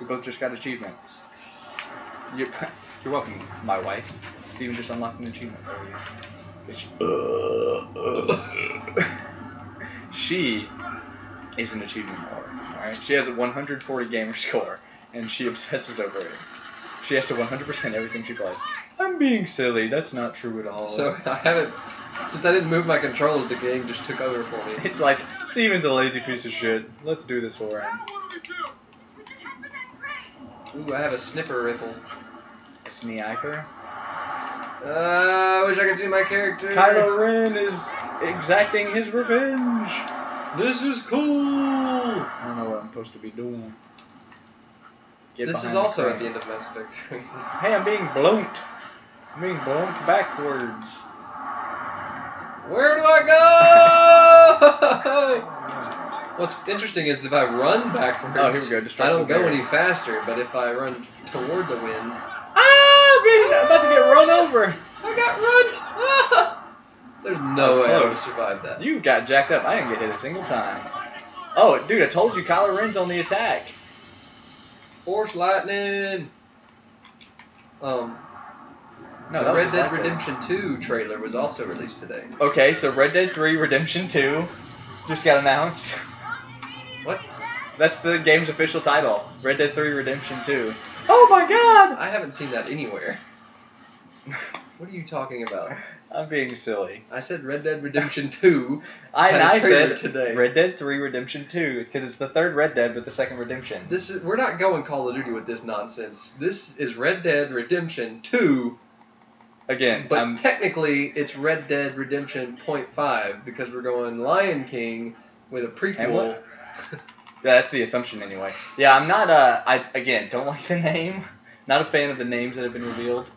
We both just got achievements. You're welcome, my wife. Steven just unlocked an achievement for you. She is an achievement whore, alright? She has a 140 gamer score, and she obsesses over it. She has to 100% everything she plays. I'm being silly, that's not true at all. So, since I didn't move my controller, the game just took over for me. It's like, Steven's a lazy piece of shit. Let's do this for him. Ooh, I have a snipper rifle. A sniper? I wish I could see my character. Kylo Ren is exacting his revenge. This is cool. I don't know what I'm supposed to be doing. This is also at the end of Mass Effect 3. Hey, I'm being blown. I'm being blown backwards. Where do I go? What's interesting is if I run backwards, oh, here we go. I don't go any faster, but if I run toward the wind... I'm about to get run over. I got runned. Ah! There's no way I would survive that. You got jacked up. I didn't get hit a single time. Oh, dude, I told you Kylo Ren's on the attack. Force lightning. No, the Red Dead Redemption 2 trailer was also released today. Okay, so Red Dead 3 Redemption 2 just got announced. What? That's the game's official title. Red Dead 3 Redemption 2. Oh my god! I haven't seen that anywhere. What are you talking about? I'm being silly. I said Red Dead Redemption 2. I said today. Red Dead 3 Redemption 2 because it's the third Red Dead with the second Redemption. We're not going Call of Duty with this nonsense. This is Red Dead Redemption 2. Again, but technically it's Red Dead Redemption 0.5 because we're going Lion King with a prequel. Yeah, that's the assumption anyway. Yeah, I'm not. I again don't like the name. Not a fan of the names that have been revealed.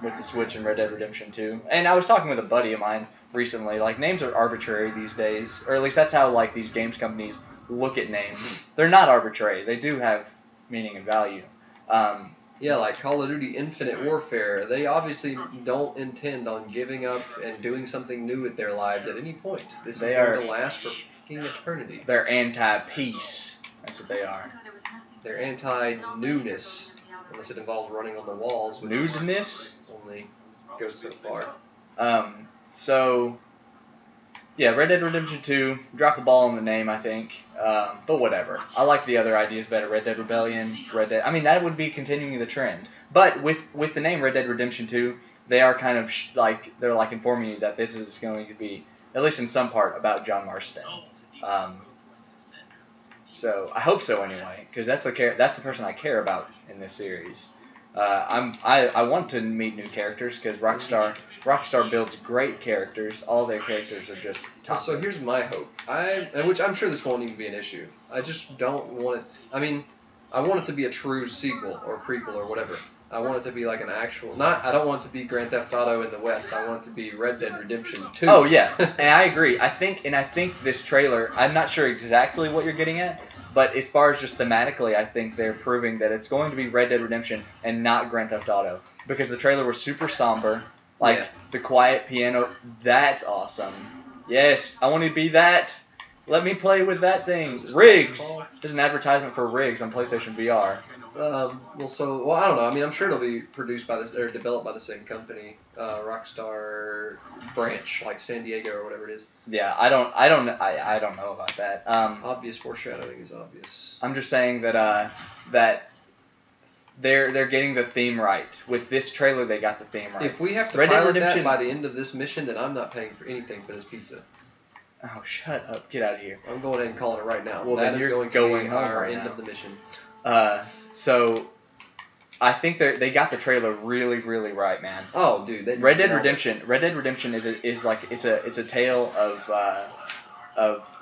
With the Switch and Red Dead Redemption 2. And I was talking with a buddy of mine recently, like, names are arbitrary these days, or at least that's how, like, these games companies look at names. They're not arbitrary. They do have meaning and value. Yeah, like Call of Duty Infinite Warfare, they obviously don't intend on giving up and doing something new with their lives at any point. This is going to last for fucking eternity. They're anti-peace. That's what they are. They're anti-newness. Unless it involves running on the walls. Nudeness? Only goes so far. So, yeah, Red Dead Redemption 2, dropped the ball on the name, I think. But whatever. I like the other ideas better. Red Dead Rebellion, Red Dead... I mean, that would be continuing the trend. But with the name Red Dead Redemption 2, they are kind of, they're like informing you that this is going to be, at least in some part, about John Marston. So I hope so anyway, because that's the person I care about in this series. I want to meet new characters because Rockstar builds great characters. All their characters are just top. So here's my hope. Which I'm sure this won't even be an issue. I just don't want it. I mean, I want it to be a true sequel or prequel or whatever. I want it to be like an actual. I don't want it to be Grand Theft Auto in the West. I want it to be Red Dead Redemption 2. Oh yeah, and I agree. I think this trailer. I'm not sure exactly what you're getting at, but as far as just thematically, I think they're proving that it's going to be Red Dead Redemption and not Grand Theft Auto because the trailer was super somber, the quiet piano. That's awesome. Yes, I want to be that. Let me play with that thing. Riggs. There's an advertisement for Riggs on PlayStation VR. I don't know. I mean, I'm sure it'll be produced by this or developed by the same company, Rockstar branch, like San Diego or whatever it is. Yeah, I don't know about that. Obvious foreshadowing is obvious. I'm just saying that that they're getting the theme right. With this trailer, they got the theme right. If we have to pilot that by the end of this mission, then I'm not paying for anything for this pizza. Oh, shut up! Get out of here. I'm going ahead and calling it right now. Well, that then is you're going to be home our right end now. of the mission. So I think they got the trailer really, really right, man. Oh, dude! Red Dead Redemption is a tale of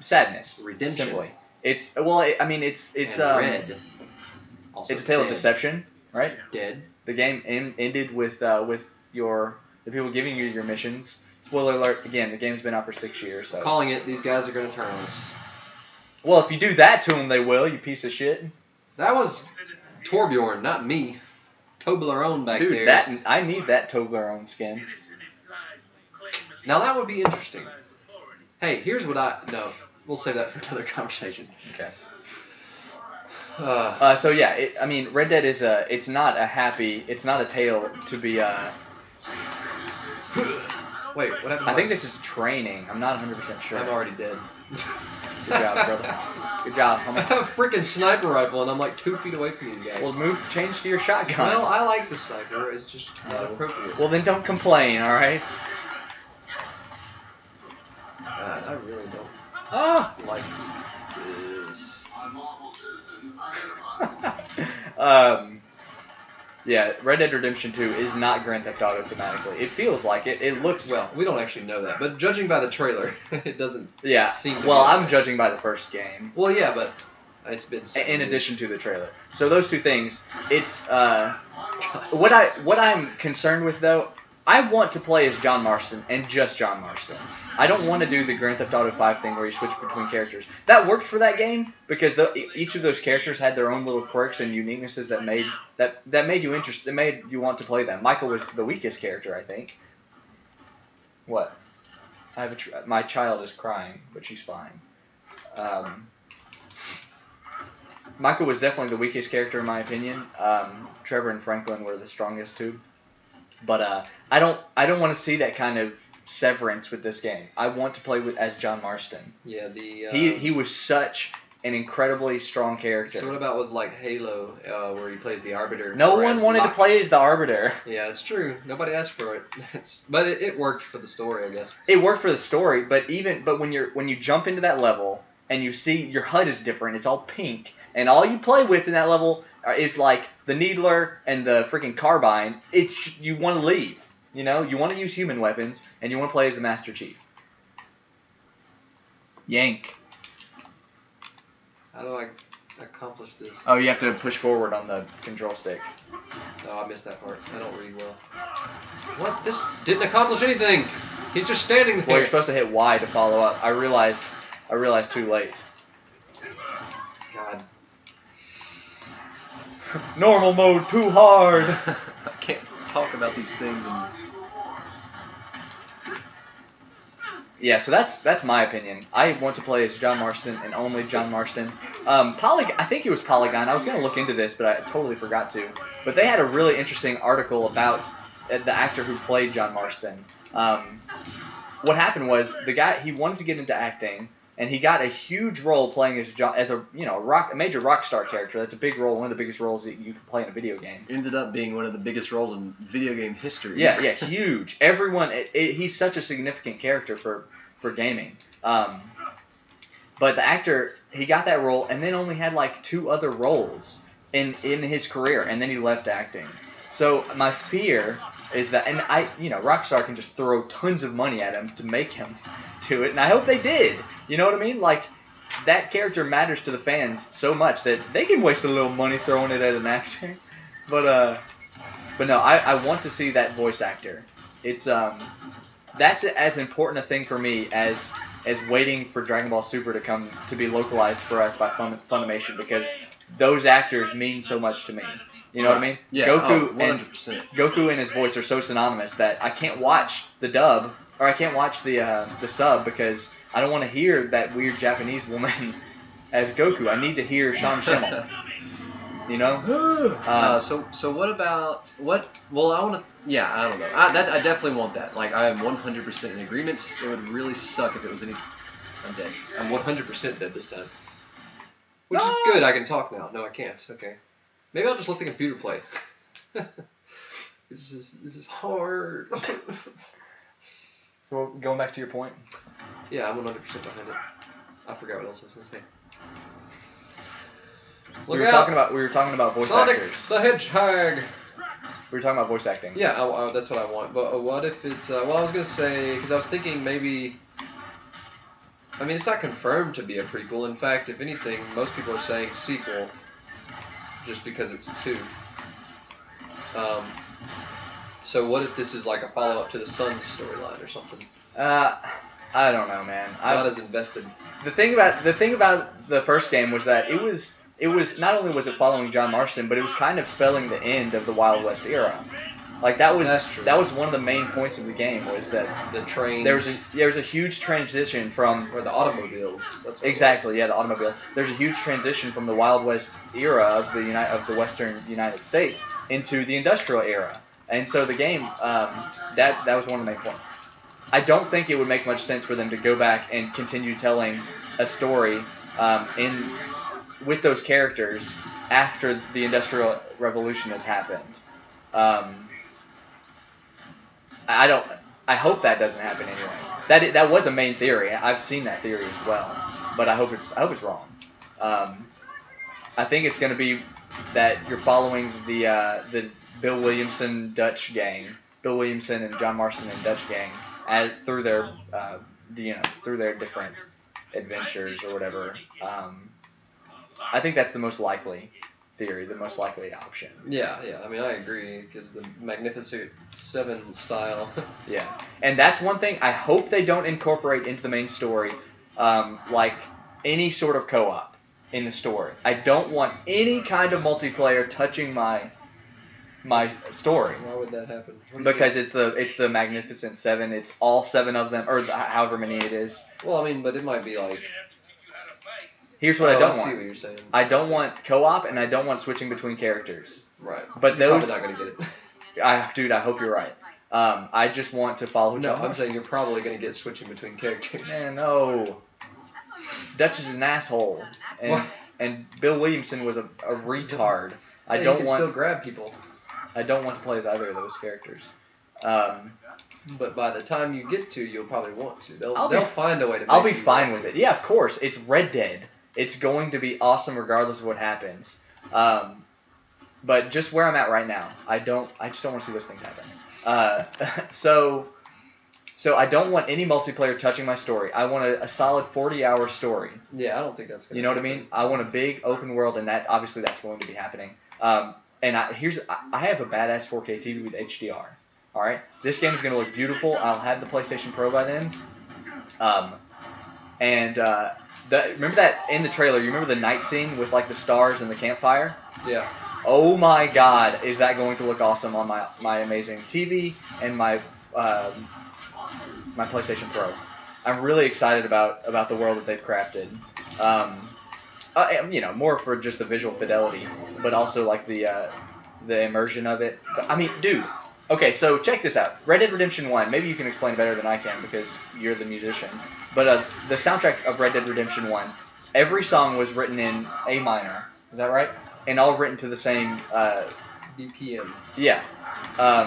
sadness. Redemption. Simply, it's red. Also it's a tale dead. of deception, right? Dead. The game ended with the people giving you your missions. Spoiler alert! Again, the game's been out for 6 years. So Calling it. These guys are going to turn on us. Well, if you do that to them, they will. You piece of shit. That was Torbjorn, not me. Toblerone back there. Dude, I need that Toblerone skin. Now that would be interesting. Hey, here's what no, we'll save that for another conversation. Okay. So yeah, I mean, Red Dead is it's not a tale to be. Wait, what happened? I think this is training. I'm not 100% sure. I'm already dead. Good job, brother. Good job. I have a freaking sniper rifle and I'm like 2 feet away from these guys. Well, change to your shotgun. Well, I like the sniper. It's just not appropriate. Well, then don't complain, all right? God, I really don't like this. Yeah, Red Dead Redemption 2 is not Grand Theft Auto thematically. It feels like it. It looks... Well, we don't actually know that, but judging by the trailer, it doesn't seem to be I'm judging by the first game. Well, yeah, but it's been... In addition to the trailer. So those two things, it's... What I'm concerned with, though, I want to play as John Marston and just John Marston. I don't want to do the Grand Theft Auto 5 thing where you switch between characters. That worked for that game because each of those characters had their own little quirks and uniquenesses that made you interested. That made you want to play them. Michael was the weakest character, I think. What? I have my child is crying, but she's fine. Michael was definitely the weakest character in my opinion. Trevor and Franklin were the strongest too. But I don't want to see that kind of severance with this game. I want to play as John Marston. Yeah, he was such an incredibly strong character. So what about with like Halo, where he plays the Arbiter? No one wanted to play as the Arbiter. Yeah, it's true. Nobody asked for it. But it worked for the story, I guess. It worked for the story, but when you jump into that level and you see your HUD is different, it's all pink, and all you play with in that level is like the Needler and the freaking carbine. You want to leave. You know, you want to use human weapons, and you want to play as the Master Chief. Yank. How do I accomplish this? Oh, you have to push forward on the control stick. Oh, I missed that part. I don't read well. What? This didn't accomplish anything. He's just standing there. Well, you're supposed to hit Y to follow up. I realized too late. God. Normal mode, too hard. I can't talk about these things. Yeah, so that's my opinion. I want to play as John Marston and only John Marston. I think it was Polygon. I was going to look into this, but I totally forgot to. But they had a really interesting article about the actor who played John Marston. What happened was the guy, he wanted to get into acting, and he got a huge role playing as a major rock star character. That's a big role, one of the biggest roles that you can play in a video game. Ended up being one of the biggest roles in video game history. Yeah, huge. Everyone, he's such a significant character for gaming. But the actor, he got that role and then only had like 2 other roles in his career, and then he left acting. So my fear is that, and Rockstar can just throw tons of money at him to make him do it, and I hope they did. You know what I mean? Like, that character matters to the fans so much that they can waste a little money throwing it at an actor. But no, I want to see that voice actor. It's that's as important a thing for me as waiting for Dragon Ball Super to be localized for us by Funimation, because those actors mean so much to me. You know what I mean? Yeah, Goku and his voice are so synonymous that I can't watch the dub, or I can't watch the sub, because I don't want to hear that weird Japanese woman as Goku. I need to hear Sean Schimmel. You know? So what about what? Well, I want to. Yeah, I don't know. I definitely want that. Like, I am 100% in agreement. It would really suck if it was any. I'm dead. I'm 100% dead this time. Which is good. I can talk now. No, I can't. Okay. Maybe I'll just let the computer play. This is hard. Well, going back to your point. Yeah, I'm 100% behind it. I forgot what else I was gonna say. We were talking about voice Sonic actors. the Hedgehog. We were talking about voice acting. Yeah, that's what I want. But what if it's? Well, I was gonna say, because I was thinking maybe. I mean, it's not confirmed to be a prequel. In fact, if anything, most people are saying sequel, just because it's 2. So what if this is like a follow-up to the Sun's storyline or something? I don't know, man. I'm not as invested. The thing about the first game was that it was not only was it following John Marston, but it was kind of spelling the end of the Wild West era. Like that was That's true. that was one of the main points of the game was that The trains. there's a huge transition from or the automobiles. That's what exactly the automobiles. There's a huge transition from the Wild West era of the Western United States into the industrial era, and so the game that was one of the main points. I don't think it would make much sense for them to go back and continue telling a story with those characters after the Industrial Revolution has happened. I hope that doesn't happen anyway. That was a main theory. I've seen that theory as well, but I hope it's wrong. I think it's going to be that you're following the Bill Williamson Dutch gang, Bill Williamson and John Marston and Dutch gang, through their through their different adventures or whatever. I think that's the most likely theory, the most likely option. Yeah. I mean, I agree because the Magnificent Seven style. Yeah, and that's one thing I hope they don't incorporate into the main story, like any sort of co-op in the story. I don't want any kind of multiplayer touching my story. Why would that happen? Because it's the Magnificent Seven. It's all 7 of them, or however many it is. Well, I mean, but it might be like. Here's what I don't see want. what you're saying. I don't want co-op, and I don't want switching between characters. Right. But you're those. probably not gonna get it. Dude, I hope you're right. I just want to follow. No, I'm saying you're probably gonna get switching between characters. Man, no. Dutch is an asshole, and Bill Williamson was a retard. You can still grab people. I don't want to play as either of those characters. But by the time you get to, you'll probably want to. They'll find a way to make I'll be you fine want with to. it. Yeah, of course. It's Red Dead. It's going to be awesome regardless of what happens. But just where I'm at right now, I just don't want to see those things happen. So I don't want any multiplayer touching my story. I want a solid 40-hour story. Yeah, I don't think that's going to You know what I mean? I want a big open world, and obviously that's going to be happening. And I have a badass 4K TV with HDR. All right, this game is going to look beautiful. I'll have the PlayStation Pro by then. Remember that in the trailer? You remember the night scene with like the stars and the campfire? Yeah. Oh my God, is that going to look awesome on my amazing TV and my PlayStation Pro? I'm really excited about the world that they've crafted. More for just the visual fidelity, but also like the immersion of it. I mean, dude. Okay, so check this out. Red Dead Redemption 1. Maybe you can explain better than I can because you're the musician. But the soundtrack of Red Dead Redemption 1, every song was written in A minor. Is that right? And all written to the same BPM. Yeah.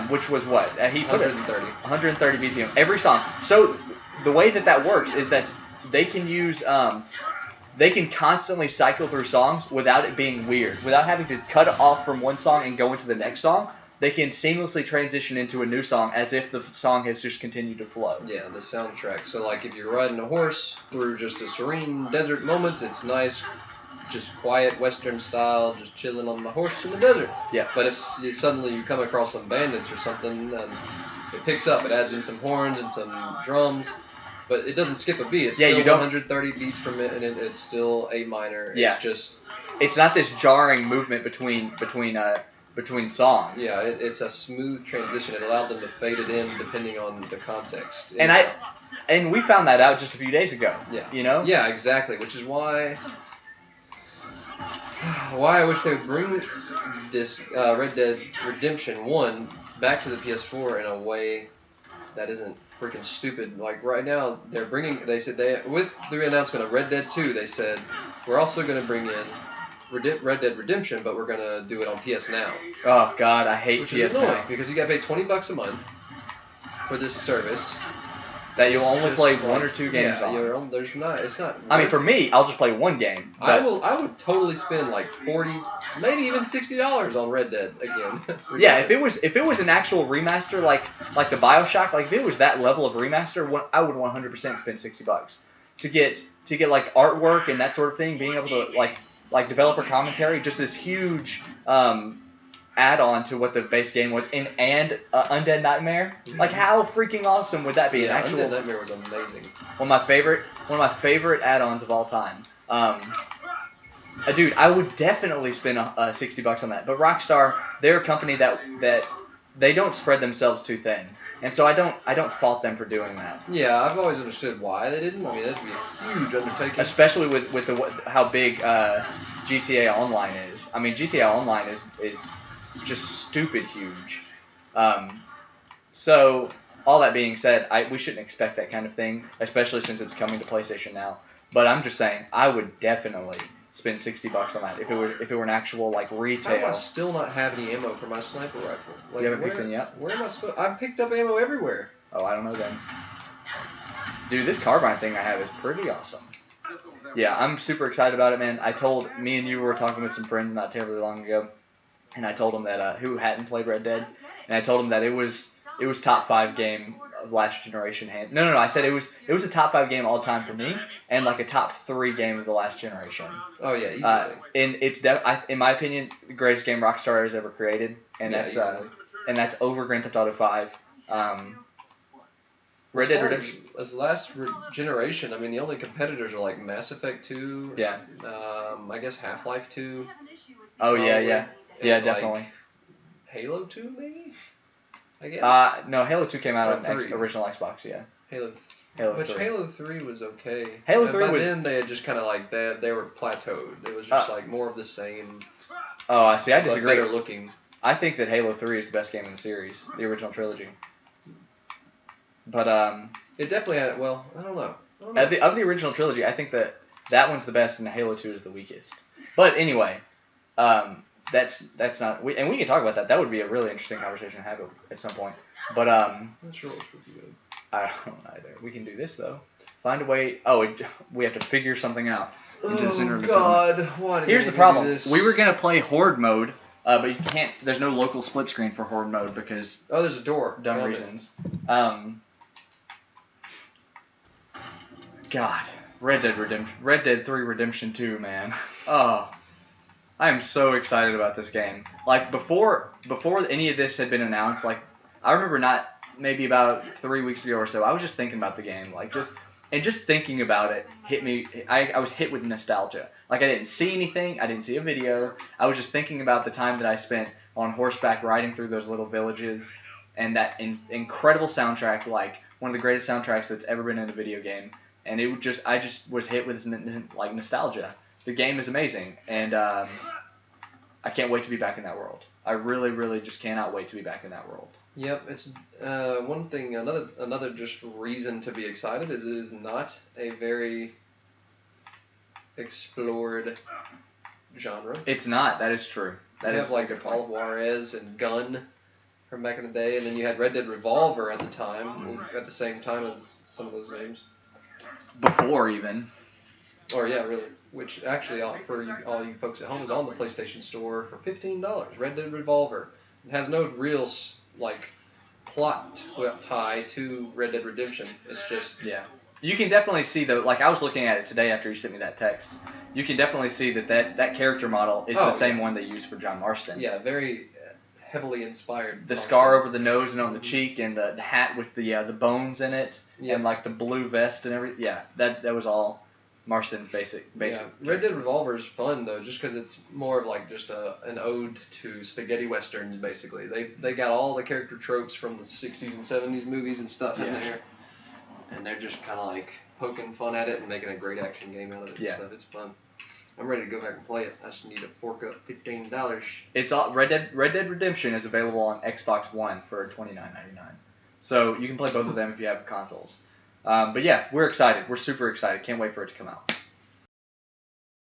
Which was what? He put 130. 130 BPM. Every song. So the way that works is that they can use they can constantly cycle through songs without it being weird, without having to cut off from one song and go into the next song. They can seamlessly transition into a new song as if the song has just continued to flow. Yeah, the soundtrack. So, like, if you're riding a horse through just a serene desert moment, it's nice, just quiet Western style, just chilling on the horse in the desert. Yeah. But if suddenly you come across some bandits or something, and it picks up, it adds in some horns and some drums, but it doesn't skip a beat. It's still 130 beats per minute, and it's still A minor. Yeah. It's not this jarring movement between songs. Yeah, it's a smooth transition. It allowed them to fade it in depending on the context. And we found that out just a few days ago. Yeah. You know? Yeah, exactly. Which is why I wish they would bring this Red Dead Redemption 1 back to the PS4 in a way that isn't freaking stupid. Like right now, with the announcement of Red Dead 2, they said we're also going to bring in Red Dead Redemption, but we're gonna do it on PS Now. Oh God, I hate Which PS is annoying Now because you gotta pay $20 a month for this service that you'll only play 1 or 2 games on. It's not. I mean, for me, I'll just play 1 game. I would totally spend like $40, maybe even $60 on Red Dead again. Yeah, if it was an actual remaster like the BioShock, like if it was that level of remaster, I would 100% spend $60 to get like artwork and that sort of thing, being able to like developer commentary, just this huge add-on to what the base game was, and Undead Nightmare. Like, how freaking awesome would that be? Yeah, Undead Nightmare was amazing. One of my favorite add-ons of all time. Dude, I would definitely spend $60 on that. But Rockstar, they're a company that they don't spread themselves too thin, and so I don't fault them for doing that. Yeah, I've always understood why they didn't. I mean, that'd be a huge undertaking. Especially with how big GTA Online is. I mean, GTA Online is just stupid huge. So all that being said, we shouldn't expect that kind of thing, especially since it's coming to PlayStation now. But I'm just saying, I would definitely spend $60 on that if it were an actual like retail. How do I still not have any ammo for my sniper rifle? Like, You haven't picked any up? Where am I supposed? I've picked up ammo everywhere. Oh, I don't know then. Dude, this carbine thing I have is pretty awesome. Yeah, I'm super excited about it, man. Me and you were talking with some friends not terribly long ago, and I told them that who hadn't played Red Dead, and I told them that it was top 5 game of last generation. No. I said it was a top 5 game all time for me, and like a top 3 game of the last generation. Oh yeah, easily. And it's in my opinion the greatest game Rockstar has ever created, and that's over Grand Theft Auto 5. Red Dead Redemption. As last generation, I mean, the only competitors are like Mass Effect 2. Yeah. I guess Half-Life 2. Oh probably, yeah, definitely. Like Halo 2 maybe. I guess. No, Halo 2 came out on 3. Original Xbox. Yeah. Halo 3. Halo 3 was okay. Halo 3 by was. then they had just kind of like they were plateaued. It was just like more of the same. Oh, I see. I disagree. Better looking. I think that Halo 3 is the best game in the series, the original trilogy. But it definitely had. Well, I don't know. Of the original trilogy, I think that one's the best, and Halo 2 is the weakest. But anyway, that's not. And we can talk about that. That would be a really interesting conversation to have at some point. But not sure which would be good. I don't either. We can do this though. Find a way. Oh, we have to figure something out. Oh God! Why did Here's the problem. We were gonna play Horde mode, but you can't. There's no local split screen for Horde mode because. Oh, there's a door. Dumb reasons. God, Red Dead 3 Redemption 2, man. Oh, I am so excited about this game. Like before any of this had been announced, like I remember maybe about 3 weeks ago or so, I was just thinking about the game, like just thinking about it hit me. I was hit with nostalgia. Like I didn't see anything, I didn't see a video. I was just thinking about the time that I spent on horseback riding through those little villages, and that incredible soundtrack, like one of the greatest soundtracks that's ever been in a video game. And I just was hit with like nostalgia. The game is amazing, and I can't wait to be back in that world. I really, really just cannot wait to be back in that world. Yep, it's one thing. Another just reason to be excited is it is not a very explored genre. It's not. That is true. You have like a Call of Juarez and Gun from back in the day, and then you had Red Dead Revolver at the time, at the same time as some of those games. Before even. Or yeah, really. Which actually, for all you folks at home, is on the PlayStation Store for $15. Red Dead Revolver. It has no real like plot tie to Red Dead Redemption. It's just You can definitely see like I was looking at it today after you sent me that text. You can definitely see that character model is the same one they used for John Marston. Yeah, very heavily inspired. The scar over the nose and on the cheek, and the hat with the bones in it, and like the blue vest and everything. Yeah, that was all Marston's basic. Yeah. Red Dead Revolver is fun though, just because it's more of like just an ode to spaghetti westerns. Basically, they got all the character tropes from the '60s and '70s movies and stuff in there, and they're just kind of like poking fun at it and making a great action game out of it. And stuff. It's fun. I'm ready to go back and play it. I just need to fork up $15. It's all Red Dead Redemption is available on Xbox One for $29.99. So you can play both of them if you have consoles. But yeah, we're excited. We're super excited. Can't wait for it to come out.